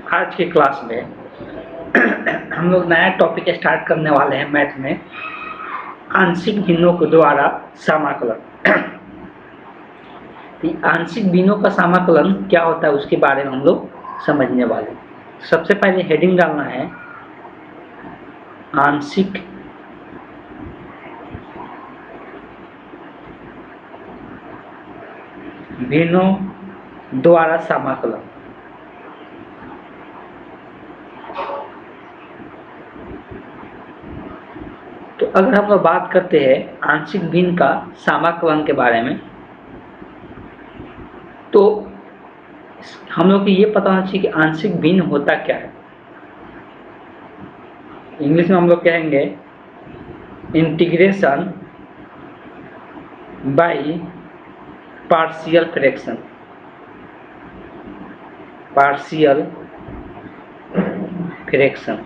आज के क्लास में हम लोग नया टॉपिक स्टार्ट करने वाले हैं मैथ में, आंशिक भिन्नों के द्वारा समाकलन। आंशिक भिन्नों का समाकलन क्या होता है उसके बारे में हम लोग समझने वाले हैं। सबसे पहले हेडिंग डालना है आंशिक भिन्नों द्वारा समाकलन। तो अगर हम लोग बात करते हैं आंशिक भिन्न का समाकलन के बारे में, तो हम लोग को ये पता होना चाहिए कि आंशिक भिन्न होता क्या है। इंग्लिश में हम लोग कहेंगे integration by partial fraction. Partial fraction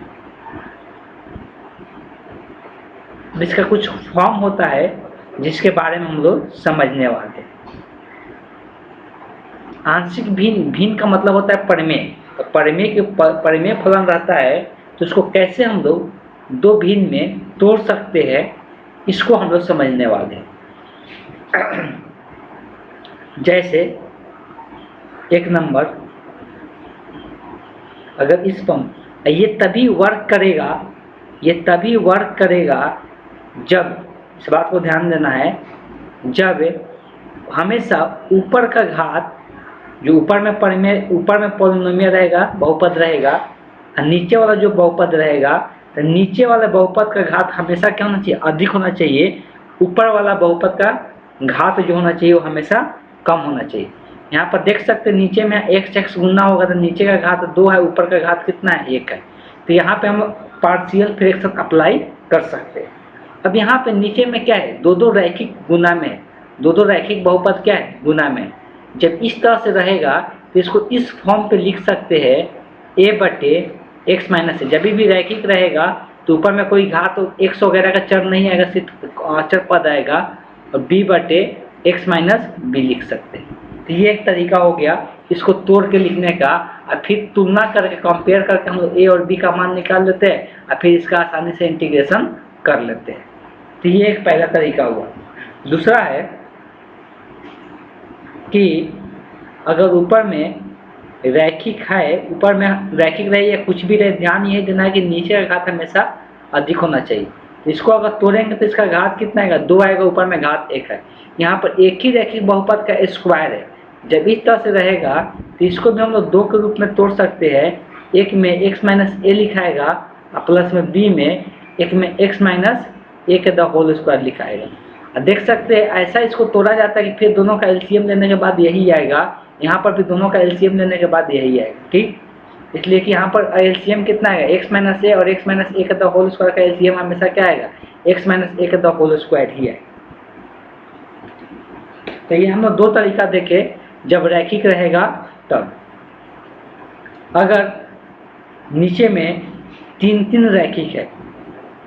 इसका कुछ फॉर्म होता है जिसके बारे में हम लोग समझने वाले हैं। आंशिक भिन्न का मतलब होता है परिमेय। तो परिमेय फलन रहता है, तो उसको कैसे हम लोग दो भिन्न में तोड़ सकते हैं, इसको हम लोग समझने वाले हैं। जैसे एक नंबर, अगर इस पर ये तभी वर्क करेगा जब, इस बात को ध्यान देना है, जब हमेशा ऊपर का घात, जो ऊपर में पॉलिनोमियल रहेगा, बहुपद रहेगा, और नीचे वाला जो बहुपद रहेगा, तो नीचे वाले बहुपद का घात हमेशा क्या होना चाहिए, अधिक होना चाहिए। ऊपर वाला बहुपद का घात जो होना चाहिए वो हमेशा कम होना चाहिए। यहाँ पर देख सकते हैं नीचे में x गुना होगा तो नीचे का घात 2 है, ऊपर का घात कितना है, 1 है। तो यहाँ पे हम पार्शियल फ्रैक्शन अप्लाई कर सकते हैं। अब यहाँ पे नीचे में क्या है, दो रैखिक गुना में, दो रैखिक बहुपद क्या है, गुना में। जब इस तरह से रहेगा तो इसको इस फॉर्म पे लिख सकते हैं a/x - a। जब भी रैखिक रहेगा तो ऊपर में कोई घात x वगैरह का चर नहीं आएगा, सिर्फ अचर पद आएगा, और b/x - b लिख सकते हैं। तो ये एक तरीका हो गया इसको तोड़ के लिखने का, और फिर तुलना करके कंपेयर करके हम लोग a और b का मान निकाल लेते हैं, और फिर इसका आसानी से इंटीग्रेशन कर लेते हैं। तो ये एक पहला तरीका हुआ। दूसरा है कि अगर ऊपर में रैखिक है, ऊपर में रैखिक रहे या कुछ भी रहे, ध्यान ये देना है कि नीचे का घात हमेशा अधिक होना चाहिए। तो इसको अगर तोड़ेंगे तो इसका घात कितना आएगा, 2 आएगा, ऊपर में घात 1 है। यहाँ पर एक ही रैखिक बहुपद का स्क्वायर है। जब इस तरह से रहेगा तो इसको भी हम लोग 2 के रूप में तोड़ सकते हैं। एक में x - a लिखाएगा और प्लस में b में एक में x - a के द होल स्क्वायर लिखाएगा। देख सकते हैं ऐसा इसको तोड़ा जाता है कि फिर दोनों का एलसीएम लेने के बाद यही आएगा, यहाँ पर भी दोनों का एलसीएम लेने के बाद यही आएगा। ठीक, इसलिए कि यहाँ पर एलसीएम कितना आएगा, x - a और x - a के द होल स्क्वायर का एलसीएम हमेशा क्या आएगा, x - a के द होल स्क्वायर ही आएगा। तो ये हम लोग 2 तरीका देखे, जब रैखिक रहेगा तब। अगर नीचे में 3 रैखिक है,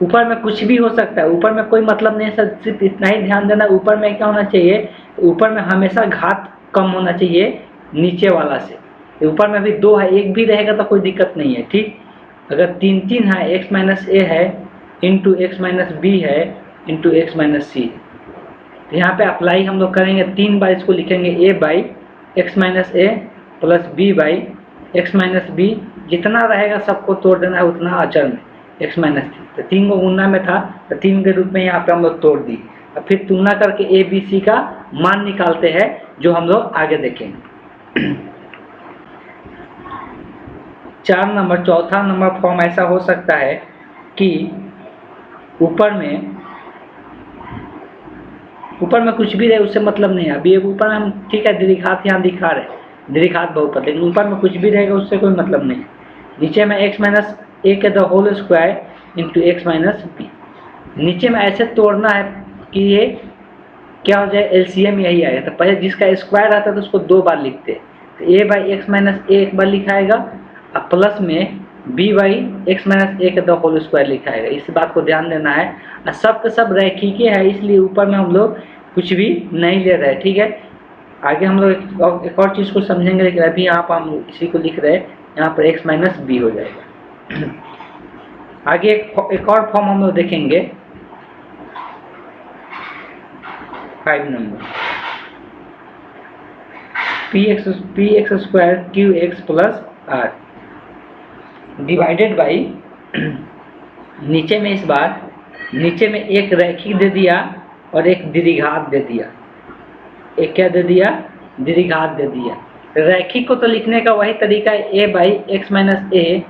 ऊपर में कुछ भी हो सकता है, ऊपर में कोई मतलब नहीं है, सिर्फ इतना ही ध्यान देना, ऊपर में क्या होना चाहिए, तो ऊपर में हमेशा घात कम होना चाहिए नीचे वाला से। ऊपर में भी 2 है, एक भी रहेगा तो कोई दिक्कत नहीं है। ठीक, अगर 3 है, x - a है इंटू x - b है इंटू x - c, तो यहाँ पे अप्लाई हम लोग करेंगे, 3 बार इसको लिखेंगे a/x - a plus b/x - b। जितना रहेगा सबको तोड़ देना है उतना अचर में x - c। तो 3 को गुना में था तो 3 के रूप में यहाँ पे हम लोग तोड़ दी, और फिर तुलना करके a b c का मान निकालते हैं, जो हम लोग आगे देखेंगे। 4 नंबर, चौथा नंबर फॉर्म ऐसा हो सकता है कि ऊपर में कुछ भी रहे उससे मतलब नहीं है। अभी ऊपर में हम ठीक है द्विघात यहाँ दिखा रहे हैं, द्विघात बहुपद, लेकिन ऊपर में कुछ भी रहेगा उससे कोई मतलब नहीं है। नीचे में x - a के the whole square into x - b। नीचे में ऐसे तोड़ना है कि ये क्या हो जाए, एलसीएम यही आएगा। तो पहले जिसका स्क्वायर आता है तो उसको 2 बार लिखते हैं, तो a/x - a एक बार लिखाएगा, और प्लस में b/x - a के द होल स्क्वायर लिखाएगा। इस बात को ध्यान देना है। और सब के सब रैखिक है, इसलिए ऊपर में हम लोग कुछ भी नहीं ले रहे हैं। ठीक है, आगे हम लोग एक और चीज़ को समझेंगे, लेकिन अभी यहाँ पर हम इसी को लिख रहे हैं, यहाँ पर x माइनस बी हो जाएगा। आगे एक और फॉर्म हम लोग देखेंगे 5 नंबर, p x square q x plus r divided by, नीचे में इस बार नीचे में एक रैखिक दे दिया और एक द्विघात दे दिया। एक क्या दे दिया? द्विघात दे दिया। रैखिक को तो लिखने का वही तरीका है a बाई एक्स माइनस ए,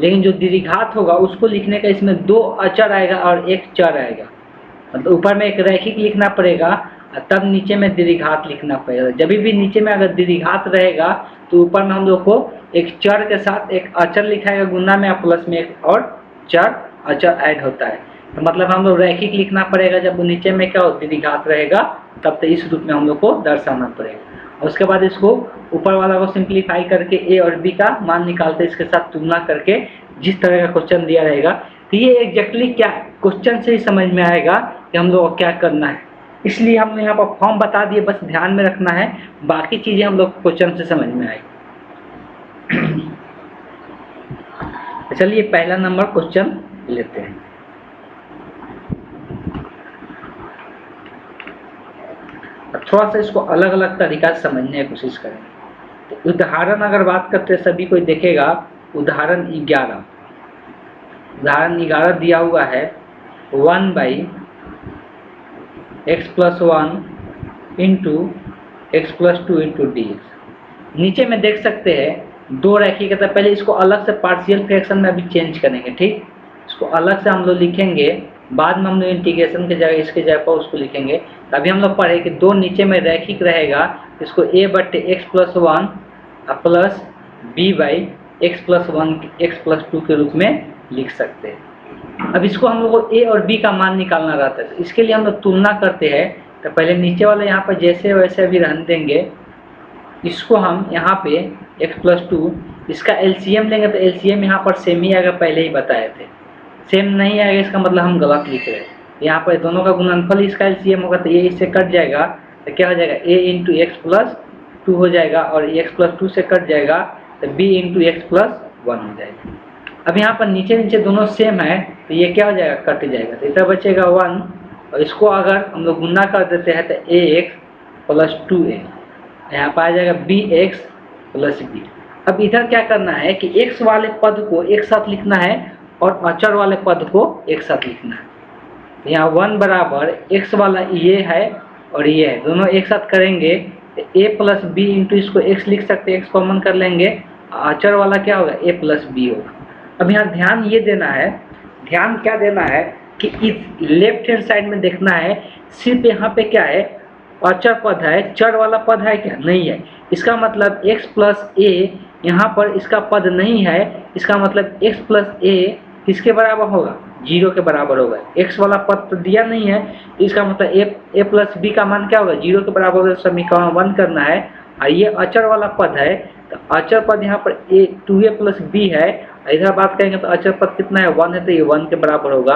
लेकिन जो द्विघात होगा उसको लिखने का इसमें 2 अचर आएगा और एक चर आएगा। मतलब ऊपर में एक रैखिक लिखना पड़ेगा और तब नीचे में द्विघात लिखना पड़ेगा। जब भी नीचे में अगर द्विघात रहेगा तो ऊपर में हम लोग को एक चर के साथ एक अचर लिखाएगा गुना में, प्लस में एक और चर अचर ऐड होता है। तो मतलब हम लोग रैखिक लिखना पड़ेगा जब नीचे में क्या हो द्विघात रहेगा, तब तो इस रूप में हम लोग को दर्शाना पड़ेगा। और उसके बाद इसको ऊपर वाला को सिंप्लीफाई करके a और b का मान निकालते, इसके साथ तुलना करके जिस तरह का क्वेश्चन दिया रहेगा, तो ये एग्जैक्टली क्या क्वेश्चन से ही समझ में आएगा कि हम लोग को क्या करना है। इसलिए हमने यहाँ पर फॉर्म बता दिए, बस ध्यान में रखना है, बाकी चीजें हम लोग क्वेश्चन से समझ में आएगी। चलिए पहला नंबर क्वेश्चन लेते हैं। थोड़ा सा इसको अलग अलग तरीका से समझने की कोशिश करेंगे। तो उदाहरण अगर बात करते हैं, सभी कोई देखेगा उदाहरण 11। उदाहरण 11 दिया हुआ है 1 by x plus 1 into x plus 2 into D x. नीचे में देख सकते हैं 2 रैखिक है, तो पहले इसको अलग से पार्शियल फ्रैक्शन में अभी चेंज करेंगे। ठीक, इसको अलग से हम लोग लिखेंगे, बाद में हम लोग इंटीग्रेशन के जगह इसके जगह पर उसको लिखेंगे। अभी हम लोग पढ़े कि 2 नीचे में रैखिक रहेगा, इसको a बट्टे x plus 1 plus b by x plus 1 x plus 2 के रूप में लिख सकते हैं। अब इसको हम लोग को a और b का मान निकालना रहता है, तो इसके लिए हम लोग तुलना करते हैं। तो पहले नीचे वाले यहाँ पर जैसे वैसे अभी रहने देंगे, इसको हम यहाँ पे x प्लस 2 इसका एलसीएम लेंगे, तो एलसीएम यहाँ पर सेम ही आएगा, पहले ही बताए थे। सेम नहीं आएगा इसका मतलब हम गलत लिख रहे हैं। यहाँ पर दोनों का गुणनफल इसका एलसीएम होगा, तो ये इससे कट जाएगा, तो क्या हो जाएगा a इंटू एक्स प्लस 2 हो जाएगा, और x प्लस 2 से कट जाएगा तो b इंटू एक्स प्लस 1 हो जाएगा। अब यहाँ पर नीचे नीचे दोनों सेम है, तो ये क्या हो जाएगा कट जाएगा, तो इधर बचेगा 1, और इसको अगर हम लोग गुना कर देते हैं तो ax प्लस 2a, यहाँ पर आ जाएगा bx प्लस b। अब इधर क्या करना है कि x वाले पद को एक साथ लिखना है और अचर वाले पद को एक साथ लिखना है। यहाँ 1 बराबर x वाला ये है और ये है, दोनों एक साथ करेंगे तो a प्लस बी इंटू इसको x लिख सकते हैं, x कॉमन कर लेंगे, अचर वाला क्या होगा a प्लस बी होगा। अब यहाँ ध्यान ये देना है, ध्यान क्या देना है कि इस लेफ्ट हैंड साइड में देखना है, सिर्फ यहाँ पे क्या है अचर पद है, चर वाला पद है क्या? नहीं है। इसका मतलब x प्लस a यहाँ पर इसका पद नहीं है, इसका मतलब x प्लस a किसके बराबर होगा? 0 के बराबर होगा। x वाला पद तो दिया नहीं है, इसका मतलब a प्लस b का मान क्या होगा? 0 के बराबर होगा। समीकरण 1 करना है, और ये अचर वाला पद है, तो अचर पद यहाँ पर 2a प्लस b है। इधर बात करेंगे तो अचर पद कितना है? 1 है, तो ये 1 के बराबर होगा।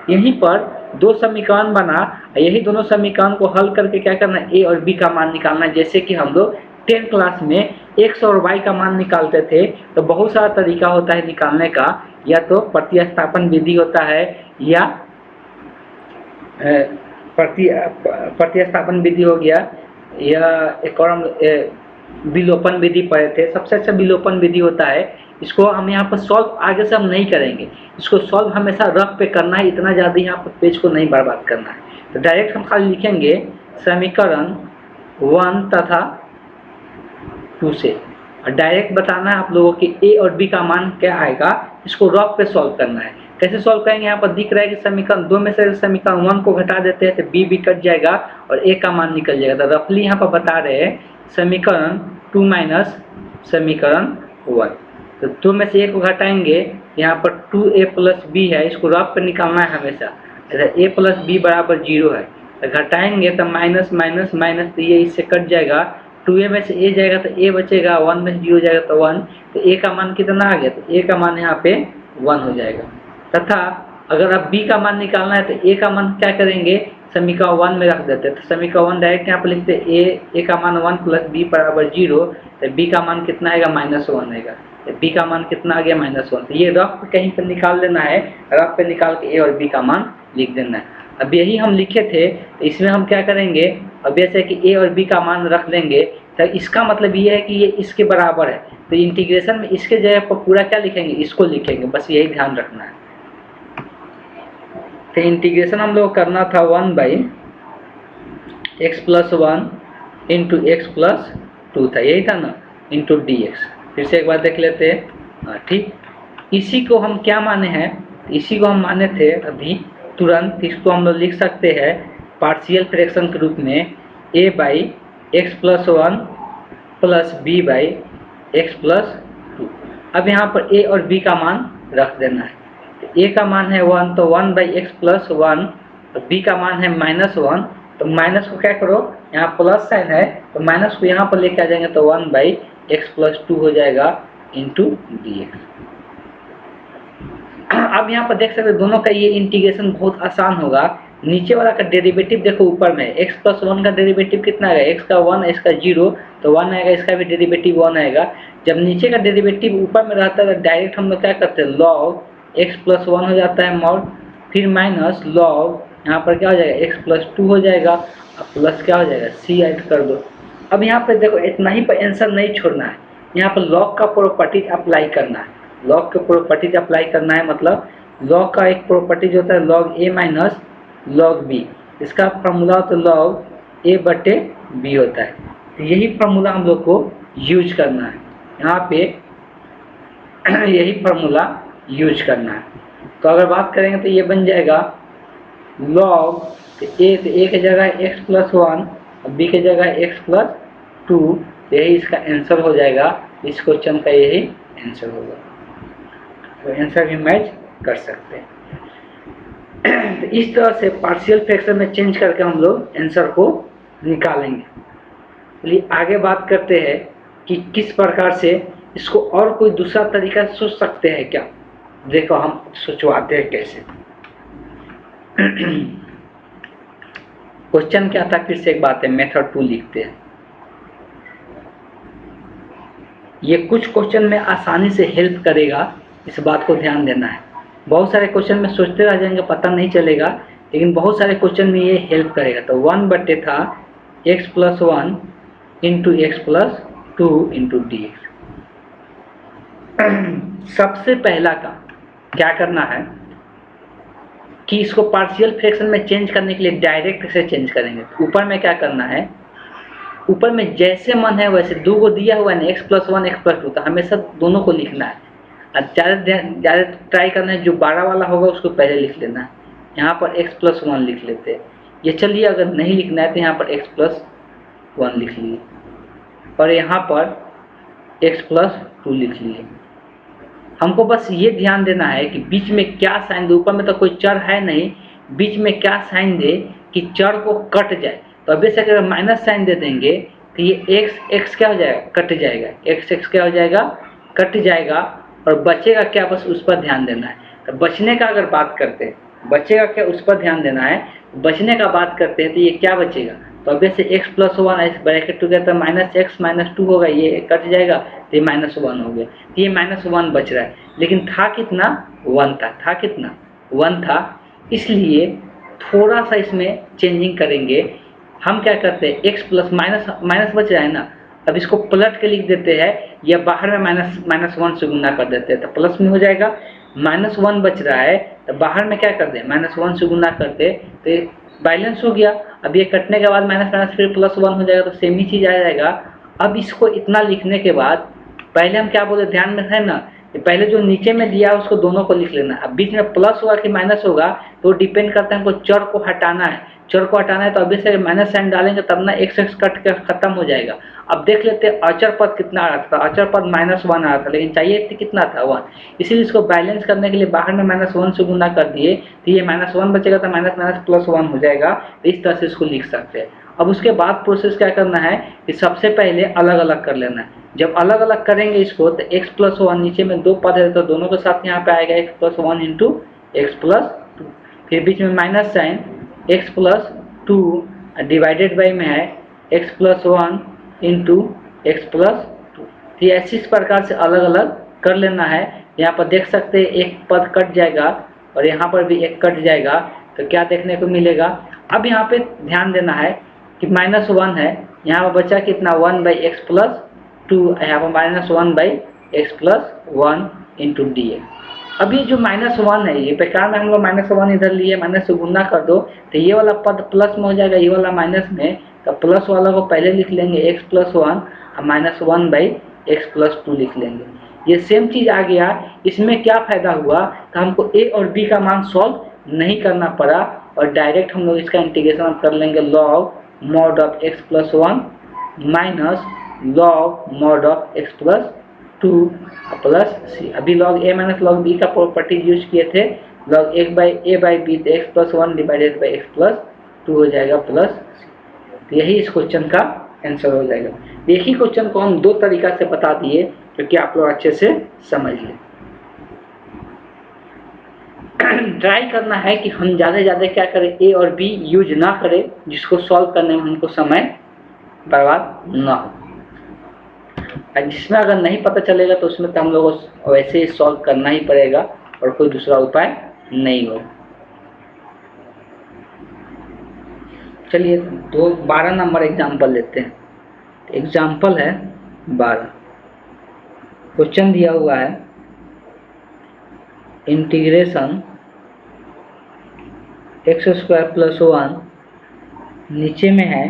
यहीं पर 2 समीकरण बना, यही दोनों समीकरण को हल करके क्या करना है? a और b का मान निकालना है। जैसे कि हम लोग 10 क्लास में x और y का मान निकालते थे, तो बहुत सारा तरीका होता है निकालने का, या तो प्रतिस्थापन विधि होता है, या प्रतिस्थापन विधि हो गया, या एक और हम विलोपन विधि पढ़े थे। सबसे अच्छा विलोपन विधि होता है। इसको हम यहाँ पर सॉल्व आगे से हम नहीं करेंगे, इसको सॉल्व हमेशा रफ पे करना है, इतना ज़्यादा यहाँ पर पेज को नहीं बर्बाद करना है। तो डायरेक्ट हम खाली लिखेंगे समीकरण 1 तथा 2 से, और डायरेक्ट बताना है आप लोगों की a और b का मान क्या आएगा, इसको रफ पे सॉल्व करना है। कैसे सॉल्व करेंगे? यहाँ पर दिख रहा है कि समीकरण 2 में से समीकरण 1 को घटा देते हैं तो b भी कट जाएगा और a का मान निकल जाएगा। तो रफली यहाँ पर बता रहे हैं समीकरण 2 माइनस समीकरण 1, तो 2 में से a को घटाएंगे, यहाँ पर 2a प्लस b है, इसको रफ पे निकालना है हमेशा। a प्लस b बराबर 0 है, तो घटाएंगे तो माइनस माइनस माइनस, तो ये इससे कट जाएगा। 2a में से a जाएगा तो a बचेगा, 1 में से 0 जाएगा तो 1, तो a का मान कितना आ गया? तो a का मान यहाँ पे 1 हो जाएगा। तथा अगर अब b का मान निकालना है तो a का मान क्या करेंगे? समीका 1 में रख देते हैं। तो समीका 1 डायरेक्ट यहाँ पर लिखते हैं ए का मान 1 प्लस बी बराबर 0, तो बी का मान कितना आएगा -1 आएगा, तो बी का मान कितना आ गया -1। तो ये रफ पे कहीं पर निकाल लेना है, रफ पे निकाल के ए और बी का मान लिख देना है। अब यही हम लिखे थे, तो इसमें हम क्या करेंगे, अब जैसे कि ए और बी का मान रख देंगे, तो इसका मतलब ये है कि ये इसके बराबर है, तो इंटीग्रेशन में इसके जगह पर पूरा क्या लिखेंगे, इसको लिखेंगे, बस यही ध्यान रखना है। तो इंटीग्रेशन हम लोग करना था 1/x+1 इंटू x+2 था, यही था ना, इंटू dx। फिर से एक बार देख लेते हैं, ठीक। इसी को हम क्या माने हैं, इसी को हम माने थे अभी तुरंत। इसको हम लोग लिख सकते हैं पार्शियल फ्रैक्शन के रूप में a/x+1 प्लस b/x+2। अब यहाँ पर a और b का मान रख देना है। a का मान है 1, तो 1/x+1, और b का मान है -1, तो माइनस को क्या करो, यहाँ प्लस साइन है तो माइनस को यहाँ पर लेके आ जाएंगे, तो 1/x+2 हो जाएगा इंटू dx। अब यहाँ पर देख सकते हैं दोनों का ये इंटीग्रेशन बहुत आसान होगा। नीचे वाला का डेरिवेटिव देखो ऊपर में, x+1 का डेरिवेटिव कितना आएगा, x का 1 इसका 0, तो 1 आएगा, इसका भी डेरिवेटिव 1 आएगा। जब नीचे का डेरिवेटिव ऊपर में रहता है तो डायरेक्ट हम लोग क्या करते हैं, log x+1 हो जाता है मॉड, फिर माइनस log यहाँ पर क्या हो जाएगा, x+2 हो जाएगा, अब प्लस क्या हो जाएगा, c ऐड कर दो। अब यहाँ पर देखो इतना ही पर आंसर नहीं छोड़ना है, यहाँ पर log का प्रॉपर्टीज अप्लाई करना है। लॉग के प्रॉपर्टीज अप्लाई करना है, मतलब लॉग का एक प्रॉपर्टीज होता है log a minus log b, इसका फार्मूला तो log a बटे b होता है। तो यही फार्मूला हम लोग को यूज करना है, यहाँ पे यही फार्मूला यूज करना है। तो अगर बात करेंगे तो ये बन जाएगा log a, तो a की जगह x+1 और b की जगह x+2, यही इसका आंसर हो जाएगा, इस क्वेश्चन का यही आंसर होगा। तो आंसर भी मैच कर सकते हैं। तो इस तरह से पार्शियल फ्रैक्शन में चेंज करके हम लोग आंसर को निकालेंगे। चलिए आगे बात करते हैं कि किस प्रकार से इसको और कोई दूसरा तरीका सोच सकते हैं क्या। देखो हम सोचवाते हैं कैसे। क्वेश्चन क्या था, फिर से एक बात है, मेथड 2 लिखते हैं। ये कुछ क्वेश्चन में आसानी से हेल्प करेगा, इस बात को ध्यान देना है। बहुत सारे क्वेश्चन में सोचते रह जाएंगे, पता नहीं चलेगा, लेकिन बहुत सारे क्वेश्चन में ये हेल्प करेगा। तो 1 बटे था x+1 into x+2 into dx। सबसे पहला का क्या करना है कि इसको पार्शियल फ्रैक्शन में चेंज करने के लिए डायरेक्ट से चेंज करेंगे। तो ऊपर में क्या करना है, ऊपर में जैसे मन है वैसे, 2 को दिया हुआ है ना, x+1 x+2, तो हमेशा दोनों को लिखना है। ज़्यादा ट्राई करना है, जो 12 वाला होगा उसको पहले लिख लेना है। यहाँ पर x+1 लिख लेते हैं। ये चलिए अगर नहीं लिखना है तो यहाँ पर x+1 लिख लिए, और यहाँ पर x+2 लिख लिए। हमको बस ये ध्यान देना है कि बीच में क्या साइन दे, ऊपर में तो कोई चर है नहीं, बीच में क्या साइन दे कि चर को कट जाए। तो अभी से अगर माइनस साइन दे देंगे तो ये x क्या हो जाएगा, कट जाएगा, x क्या हो जाएगा, कट जाएगा, और बचेगा क्या, बस उस पर ध्यान देना है। तो बचने का अगर बात करते हैं, बचेगा क्या, उस पर ध्यान देना है। बचने का बात करते हैं तो ये क्या बचेगा, तो अब से x+1 ब्रैकेट टुगेदर -x -2 होगा, ये कट जाएगा तो ये -1 हो गया, तो ये -1 बच रहा है। लेकिन था कितना, 1 था कितना, 1 था। इसलिए थोड़ा सा इसमें चेंजिंग करेंगे। हम क्या करते हैं, x प्लस माइनस बच रहा है ना, अब इसको पलट के लिख देते हैं, या बाहर में -1 से गुना कर देते हैं तो प्लस में हो जाएगा। -1 बच रहा है तो बाहर में क्या करते हैं, -1 से गुना करते तो बैलेंस हो गया। अब ये कटने के बाद माइनस फिर +1 हो जाएगा, तो सेम ही चीज़ आ जाएगा। अब इसको इतना लिखने के बाद पहले हम क्या बोले, ध्यान में है ना, पहले जो नीचे में दिया उसको दोनों को लिख लेना। अब बीच में प्लस होगा कि माइनस होगा तो डिपेंड करता है, हमको चर को हटाना है। चर को हटाना है तो अभी से माइनस साइन डालेंगे तब ना x कट के खत्म हो जाएगा। अब देख लेते हैं अचर पद कितना आ रहा था, अचर पद -1 आ रहा था, लेकिन चाहिए कितना था, 1। इसीलिए इसको बैलेंस करने के लिए बाहर में -1 से गुना कर दिए तो ये -1 बचेगा, तो +1 हो जाएगा। तो इस तरह से इसको लिख सकते हैं। अब उसके बाद प्रोसेस क्या करना है कि सबसे पहले अलग अलग कर लेना है। जब अलग अलग करेंगे इसको तो x+1 नीचे में 2 पद है तो दोनों के साथ यहाँ पे आएगा x+1 × x+2, फिर बीच में minus sign x+2 2 divided by में है x plus 1 into x plus 2। तो ऐसे इस प्रकार से अलग अलग कर लेना है। यहाँ पर देख सकते हैं एक पद कट जाएगा और यहाँ पर भी एक कट जाएगा, तो क्या देखने को मिलेगा। अब यहाँ पे ध्यान देना है कि -1 है, यहाँ पर बचा कितना 1 बाई एक्स प्लस 2, यहाँ पर -1 by x plus 1 into D x. अब ये जो -1 है, ये बेकार में हम लोग -1 इधर लिए, माइनस से गुना कर दो तो ये वाला पद प्लस में हो जाएगा, ये वाला माइनस में, तो प्लस वाला को पहले लिख लेंगे x प्लस 1 और -1 बाई एक्स प्लस 2 लिख लेंगे। ये सेम चीज़ आ गया। इसमें क्या फायदा हुआ तो हमको a और b का मान सॉल्व नहीं करना पड़ा और डायरेक्ट हम लोग इसका इंटीग्रेशन कर लेंगे log mod of x plus 1 minus log mod of x plus 2 plus c। अभी log a minus log b का प्रॉपर्टी यूज किए थे, लॉग a बाई b तो x plus 1 divided by x plus 2 हो जाएगा plus c। यही इस question का आंसर हो जाएगा। एक ही क्वेश्चन को हम दो तरीका से बता दिए क्योंकि आप लोग अच्छे से समझ लें। ट्राई करना है कि हम ज़्यादा से ज़्यादा क्या करें, ए और बी यूज ना करें, जिसको सॉल्व करने में हमको समय बर्बाद ना हो। जिसमें अगर नहीं पता चलेगा तो उसमें तो हम लोगों को वैसे ही सॉल्व करना ही पड़ेगा और कोई दूसरा उपाय नहीं होगा। चलिए 12 नंबर एग्जाम्पल लेते हैं। एग्जाम्पल है 12। क्वेश्चन दिया हुआ है इंटीग्रेशन x² प्लस 1, नीचे में है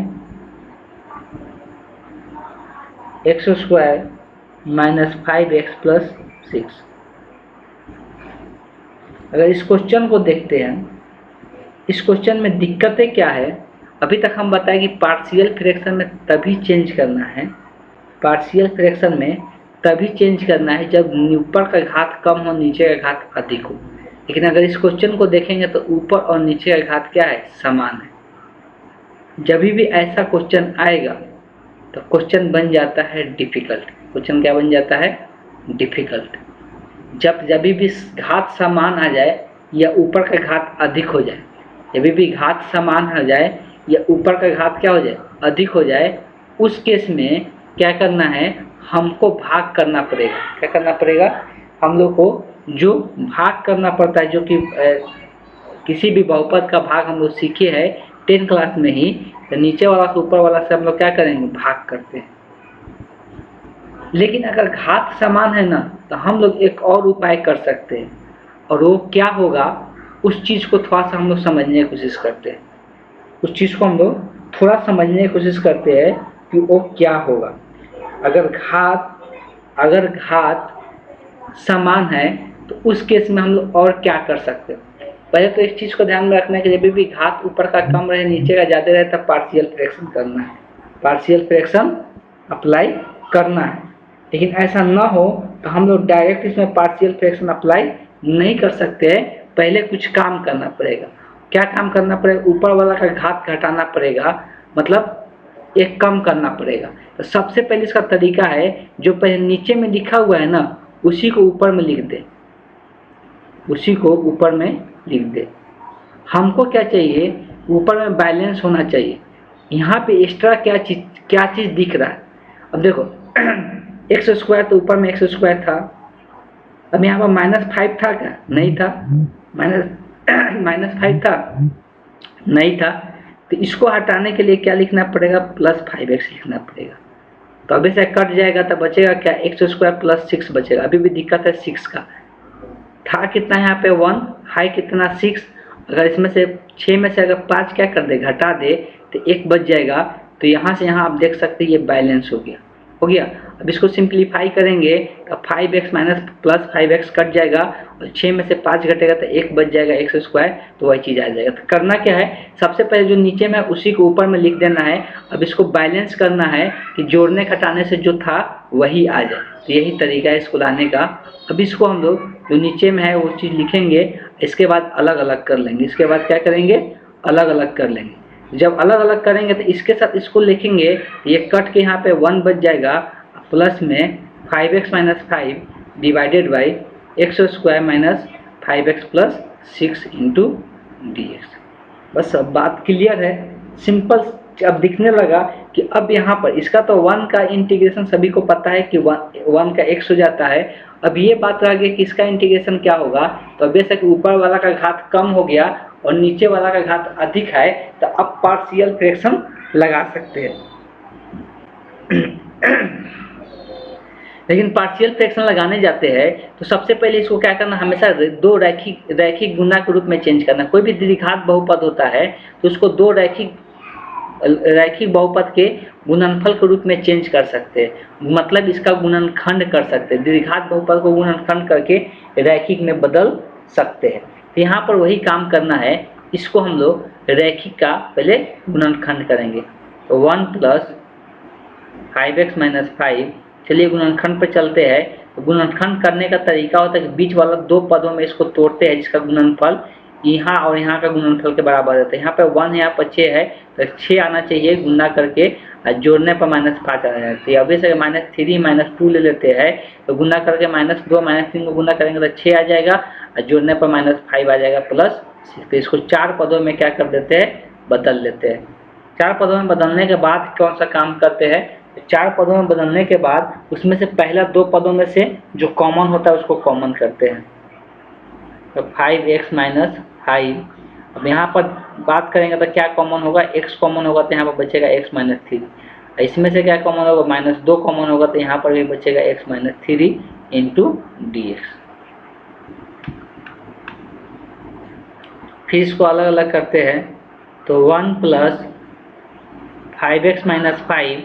x² माइनस 5x प्लस 6। अगर इस क्वेश्चन को देखते हैं, इस क्वेश्चन में दिक्कतें क्या है। अभी तक हम बताएं कि पार्शियल फ्रैक्शन में तभी चेंज करना है, पार्शियल फ्रैक्शन में तभी चेंज करना है जब ऊपर का घात कम हो नीचे का घात अधिक हो। लेकिन अगर इस क्वेश्चन को देखेंगे तो ऊपर और नीचे का घात क्या है, समान है। जब भी ऐसा क्वेश्चन आएगा तो क्वेश्चन बन जाता है डिफिकल्ट। क्वेश्चन क्या बन जाता है, डिफिकल्ट। जब भी घात समान आ जाए या ऊपर का घात अधिक हो जाए, जब भी घात समान आ जाए या ऊपर का घात क्या हो जाए, अधिक हो जाए, उस केस में क्या करना है, हमको भाग करना पड़ेगा। क्या करना पड़ेगा, हम लोग को जो भाग करना पड़ता है, जो कि किसी भी बहुपद का भाग हम लोग सीखे हैं 10 क्लास में ही, तो नीचे वाला से ऊपर वाला से हम लोग क्या करेंगे, भाग करते हैं। लेकिन अगर घात समान है ना, तो हम लोग एक और उपाय कर सकते हैं, और वो क्या होगा, उस चीज़ को थोड़ा सा हम लोग समझने की कोशिश करते हैं। उस चीज़ को हम लोग थोड़ा समझने की कोशिश करते हैं कि वो क्या होगा। अगर घात समान है तो उस केस में हम लोग और क्या कर सकते हैं। पहले तो इस चीज़ को ध्यान में रखना है कि जब भी घात ऊपर का कम रहे नीचे का ज़्यादा रहे तब पार्शियल फ्रैक्शन करना है, पार्शियल फ्रैक्शन अप्लाई करना है। लेकिन ऐसा ना हो तो हम लोग डायरेक्ट इसमें पार्शियल फ्रैक्शन अप्लाई नहीं कर सकते हैं। पहले कुछ काम करना पड़ेगा। क्या काम करना पड़ेगा, ऊपर वाला का घात घटाना पड़ेगा, मतलब एक कम करना पड़ेगा। तो सबसे पहले इसका तरीका है, जो पहले नीचे में लिखा हुआ है ना, उसी को ऊपर में लिख दे, उसी को ऊपर में लिख दे। हमको क्या चाहिए, ऊपर में बैलेंस होना चाहिए। यहाँ पे एक्स्ट्रा क्या चीज़ दिख रहा है। अब देखो x² तो ऊपर में x² था, अब यहाँ पर -5 था क्या, नहीं था, -5 था, नहीं था। तो इसको हटाने के लिए क्या लिखना पड़ेगा, +5x लिखना पड़ेगा। तो अभी से कट जाएगा तो बचेगा क्या, x² प्लस 6 बचेगा। अभी भी दिक्कत है 6 का, था कितना यहाँ पे 1, हाई कितना 6। अगर इसमें से 6 में से अगर 5 क्या कर दे, घटा दे, तो 1 बच जाएगा। तो यहाँ से यहाँ आप देख सकते हैं ये बैलेंस हो गया। अब इसको सिंप्लीफाई करेंगे तो 5x minus plus 5x cut जाएगा और 6 में से 5 घटेगा तो 1 बच जाएगा x², तो वही चीज़ आ जाएगा। तो करना क्या है, सबसे पहले जो नीचे में उसी को ऊपर में लिख देना है। अब इसको बैलेंस करना है कि जोड़ने घटाने से जो था वही आ जाए। तो यही तरीका है इसको लाने का। अब इसको हम लोग जो नीचे में है वो चीज़ लिखेंगे, इसके बाद अलग अलग कर लेंगे। इसके बाद क्या करेंगे, अलग अलग कर लेंगे। जब अलग अलग करेंगे तो इसके साथ इसको लिखेंगे, ये कट के यहाँ पे 1 बच जाएगा, प्लस में 5x minus 5 divided by x² minus 5x plus 6 into dx। बस अब बात क्लियर है। सिंपल अब दिखने लगा कि अब यहाँ पर इसका तो 1 का इंटीग्रेशन सभी को पता है कि 1 का x हो जाता है। अब ये बात रह गई कि इसका इंटीग्रेशन क्या होगा, तो बेशक ऊपर वाला का घात कम हो गया और नीचे वाला का घात अधिक है, तो अब पार्शियल फ्रैक्शन लगा सकते हैं। लेकिन पार्शियल फ्रैक्शन लगाने जाते हैं तो सबसे पहले इसको क्या करना, हमेशा दो रैखिक गुना के रूप में चेंज करना। कोई भी द्विघात बहुपद होता है तो उसको दो रैखिक बहुपद के गुणनफल के रूप में चेंज कर सकते हैं, मतलब इसका गुणनखंड कर सकते हैं। द्विघात बहुपद को गुणनखंड करके रैखिक में बदल सकते हैं। तो यहाँ पर वही काम करना है, इसको हम लोग रैखिक का पहले गुणनखंड करेंगे। तो 1 + 5x - 5, चलिए गुणनखंड पर चलते हैं। तो गुणनखंड करने का तरीका होता है कि बीच वाला दो पदों में इसको तोड़ते हैं, जिसका गुणनफल यहाँ और यहाँ का गुणनफल के बराबर रहता है। यहाँ पर 1 यहाँ पर 6 है, तो 6 आना चाहिए गुणा करके, जोड़ने पर -5 आ जाती है। अभी से -3 - 2 ले लेते हैं, तो गुणा करके -2 -3 को गुणा करेंगे तो 6 आ जाएगा, और जोड़ने पर -5 आ जाएगा +6। तो इसको 4 पदों में क्या कर देते हैं, बदल लेते हैं। 4 पदों में बदलने के बाद कौन सा काम करते हैं, 4 पदों में बदलने के बाद उसमें से पहला 2 पदों में से जो कॉमन होता है उसको कॉमन करते हैं। तो 5x - 5, अब यहाँ पर बात करेंगे तो क्या कॉमन होगा, x कॉमन होगा तो यहाँ पर बचेगा x - 3। इसमें से क्या कॉमन होगा, -2 कॉमन होगा तो यहाँ पर भी बचेगा x - 3 × dx। फिर इसको अलग अलग करते हैं, तो 1 + 5x - 5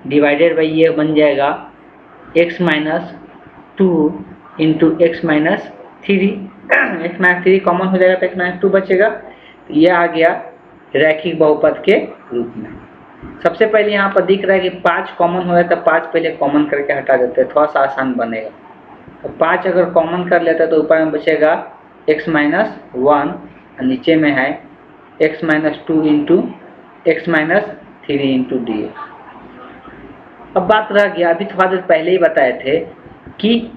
डिवाइडेड बाई ये बन जाएगा x - 2 × x - 3। x - 3 कॉमन हो जाएगा तो x - 2 बचेगा। तो ये आ गया रैखिक बहुपद के रूप में। सबसे पहले यहाँ पर दिख रहा है कि 5 कॉमन हो जाता है, तो 5 पहले कॉमन करके हटा देते हैं, थोड़ा सा आसान बनेगा। तो 5 अगर कॉमन कर लेते हैं तो ऊपर में बचेगा x - 1 और नीचे में है x - 2 × x - 3 × dx। अब बात रह गया, अभी थोड़ा देर पहले ही बताए थे कि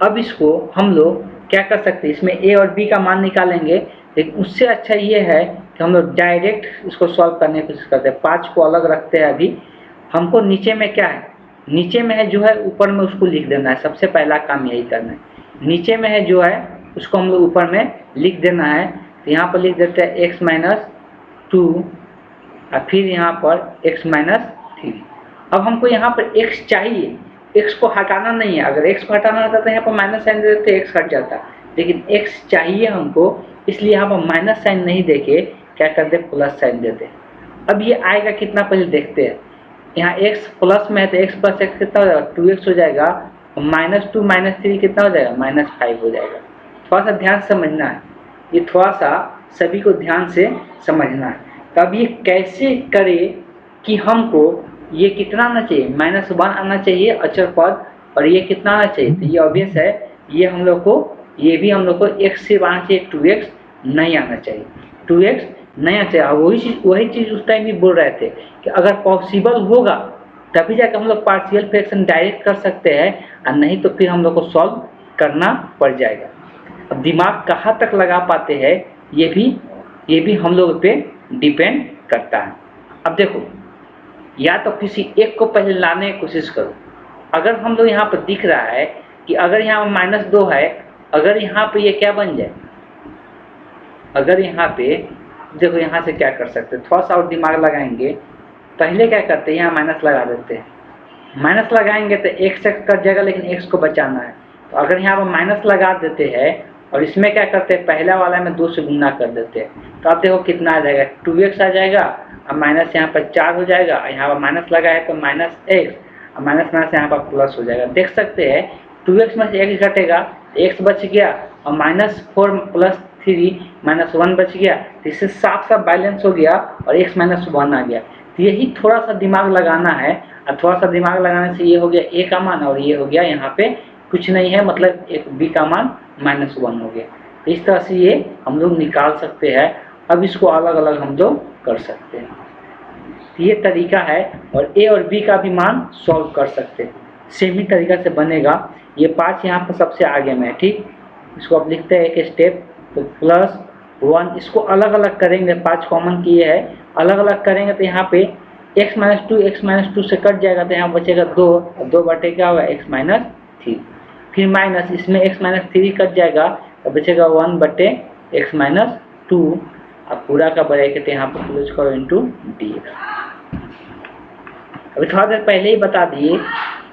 अब इसको हम लोग क्या कर सकते हैं, इसमें a और b का मान निकालेंगे। लेकिन उससे अच्छा ये है कि हम लोग डायरेक्ट इसको सॉल्व करने की कोशिश करते हैं। 5 को अलग रखते हैं। अभी हमको नीचे में क्या है, नीचे में है जो है ऊपर में उसको लिख देना है। सबसे पहला काम यही करना है। नीचे में है जो है उसको हम लोग ऊपर में लिख देना है। तो यहाँ पर लिख देते हैं x - 2 और फिर यहाँ पर x - 3। अब हमको यहाँ पर x चाहिए, x को हटाना नहीं है। अगर x को हटाना होता तो यहाँ पर माइनस साइन दे देते, x हट जाता। लेकिन x चाहिए हमको, इसलिए यहाँ पर माइनस साइन नहीं देके क्या कर दे, प्लस साइन देते। अब ये आएगा कितना पहले देखते हैं। यहाँ x प्लस में है तो x + x कितना हो जाएगा, 2x हो जाएगा। -2 - 3 कितना हो जाएगा, -5 हो जाएगा। थोड़ा सा ध्यान से समझना है, ये थोड़ा सा सभी को ध्यान से समझना है। तब ये कैसे करे कि हमको ये कितना आना चाहिए, -1 आना चाहिए अचर पद, और ये कितना आना चाहिए। तो ये ऑब्वियस है, ये हम लोग को, ये भी हम लोग को x से आना चाहिए, 2x नहीं आना चाहिए। 2x नहीं आना चाहिए। वही चीज़ उस टाइम भी बोल रहे थे कि अगर पॉसिबल होगा तभी जाकर हम लोग पार्शियल फ्रैक्शन डायरेक्ट कर सकते हैं, और नहीं तो फिर हम लोग को सॉल्व करना पड़ जाएगा। अब दिमाग कहाँ तक लगा पाते हैं ये भी हम लोग पे डिपेंड करता है। अब देखो, या तो किसी एक को पहले लाने की कोशिश करो। अगर हम लोग यहाँ पर दिख रहा है कि अगर यहाँ -2 है, अगर यहाँ पे ये क्या बन जाए, अगर यहाँ पे देखो, यहाँ से क्या कर सकते हैं, थोड़ा सा और दिमाग लगाएंगे। पहले क्या करते हैं, यहाँ माइनस लगा देते हैं। माइनस लगाएंगे तो x से कट जाएगा, लेकिन x को बचाना है। तो अगर यहाँ पर माइनस लगा देते हैं और इसमें क्या करते हैं, पहला वाला में 2 से गुना कर देते हैं, तो आप देखो कितना आ जाएगा, 2x आ जाएगा। अब माइनस यहाँ पर 4 हो जाएगा, यहाँ पर माइनस लगा है तो -x, और माइनस यहाँ पर प्लस हो जाएगा। देख सकते हैं 2x में से x घटेगा, x बच गया, और -4 + 3 -1 बच गया। तो इससे साफ बैलेंस हो गया और x - 1 आ गया। तो यही थोड़ा सा दिमाग लगाना है, और थोड़ा सा दिमाग लगाने से ये हो गया a का मान, और ये हो गया यहाँ पे कुछ नहीं है, मतलब एक b का मान -1 हो गया। तो इस तरह से ये हम लोग निकाल सकते हैं। अब इसको अलग अलग हम लोग कर सकते हैं। तो ये तरीका है, और a और b का भी मान सॉल्व कर सकते हैं। सेम ही तरीका से बनेगा। ये 5 यहाँ पर सबसे आगे में है, ठीक। इसको अब लिखते हैं एक स्टेप। तो 1, इसको अलग अलग करेंगे, 5 कॉमन किए है, अलग अलग करेंगे तो यहाँ पे x माइनस टू से कट जाएगा तो यहाँ बचेगा 2, 2 बटे क्या होगा x माइनस 3, फिर माइनस इसमें x माइनस 3 कट जाएगा तो बचेगा 1 बटे x माइनस 2, अब पूरा का ब्रैकेट यहाँ पर क्लोज करो इंटू dx। अभी थोड़ा देर पहले ही बता दिए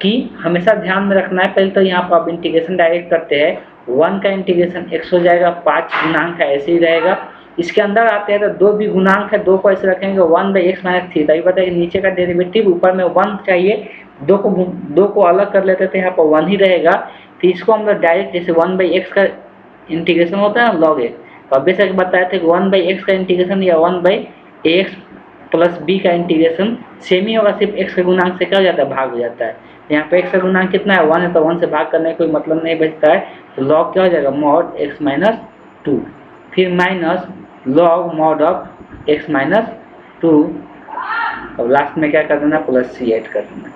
कि हमेशा ध्यान में रखना है, पहले तो यहाँ पर आप इंटीग्रेशन डायरेक्ट करते हैं, 1 का इंटीग्रेशन x हो जाएगा, 5 गुणांक का ऐसे ही रहेगा, इसके अंदर आते हैं तो 2 भी गुणांक है, 2 को ऐसे रखेंगे 1 बाई एक्स माइनस 3, तभी बताइए नीचे का डेरिवेटिव ऊपर में 1 चाहिए, 2 को अलग कर लेते थे, यहाँ पर 1 ही रहेगा, तो इसको हम लोग डायरेक्ट जैसे 1 बाई एक्स का इंटीग्रेशन होता है ना लॉग एक्स, तो अब बेशक बताए थे कि 1 बाई एक्स का इंटीग्रेशन या 1 बाई एक्स प्लस बी का इंटीग्रेशन सेम ही होगा, सिर्फ एक्स के गुणांक से क्या हो जाता है, भाग हो जाता है, यहाँ पे एक्स का गुणांक कितना है 1 है, तो 1 से भाग करने का कोई मतलब नहीं बचता है, तो लॉग क्या हो जाएगा मॉड एक्स माइनस 2, फिर minus log mod of x minus 2, और लास्ट में क्या कर देना प्लस सी ऐड कर देना।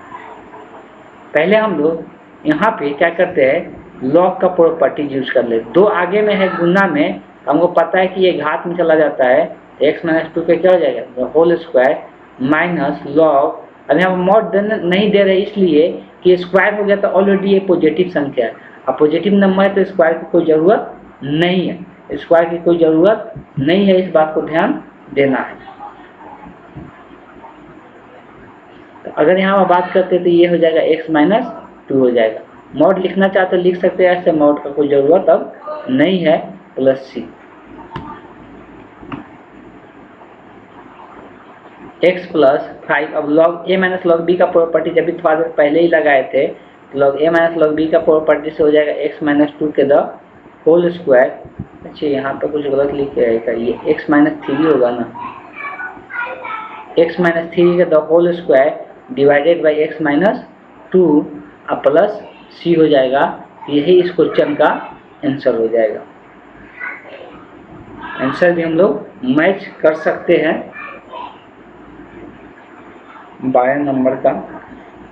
पहले हम लोग यहाँ पे क्या करते हैं लॉग का प्रॉपर्टी यूज कर ले, 2 आगे में है गुना में, हमको पता है कि ये घात में चला जाता है, एक्स माइनस 2 पे क्या हो जाएगा होल स्क्वायर माइनस लॉग, अब यहाँ मॉड नहीं दे रहे इसलिए कि स्क्वायर हो गया तो ऑलरेडी ये पॉजिटिव संख्या है, अब पॉजिटिव नंबर है तो स्क्वायर की कोई ज़रूरत नहीं है, स्क्वायर की कोई ज़रूरत नहीं है, इस बात को ध्यान देना है। तो अगर यहाँ पर बात करते तो ये हो जाएगा x माइनस 2 हो जाएगा, मॉड लिखना चाहते लिख सकते हैं, ऐसे मॉड का कोई ज़रूरत अब नहीं है, प्लस सी x प्लस 5, अब log a minus log b का प्रॉपर्टी जब भी थोड़ा देर पहले ही लगाए थे, log a minus log b का प्रॉपर्टी से हो जाएगा x माइनस 2 के द होल स्क्वायर, अच्छा यहाँ पे कुछ गलत लिखे आएगा, ये x माइनस 3 होगा ना, x माइनस 3 के the whole square divided by x minus 2 अब प्लस c हो जाएगा, यही इस क्वेश्चन का आंसर हो जाएगा। आंसर भी हम लोग मैच कर सकते हैं 12 नंबर का,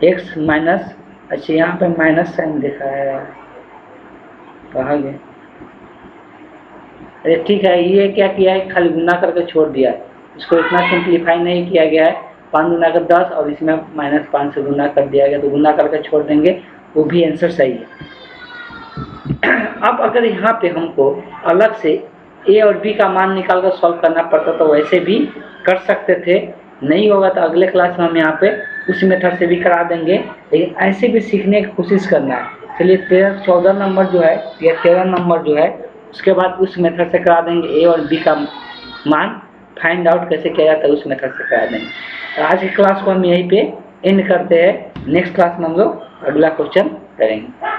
x माइनस, अच्छा यहाँ पे माइनस साइन दिखा है, कहाँ गए, अरे ठीक है, ये क्या किया है खाली गुना करके छोड़ दिया, इसको इतना सिंप्लीफाई नहीं किया गया है, 5 गुना कर 10 और इसमें माइनस 5 से गुना कर दिया गया, तो गुना करके छोड़ देंगे, वो भी आंसर सही है। अब अगर यहाँ पे हमको अलग से a और b का मान निकाल कर सॉल्व करना पड़ता तो वैसे भी कर सकते थे, नहीं होगा तो अगले क्लास में हम यहाँ पे उस मेथड से भी करा देंगे, लेकिन ऐसे भी सीखने की कोशिश करना है। चलिए 14 नंबर जो है या 13 नंबर जो है उसके बाद उस मेथड से करा देंगे, a और b का मान फाइंड आउट कैसे किया जाता है उस मेथड से करा देंगे। तो आज की क्लास को हम यहीं पे एंड करते हैं, नेक्स्ट क्लास में हम लोग अगला क्वेश्चन करेंगे।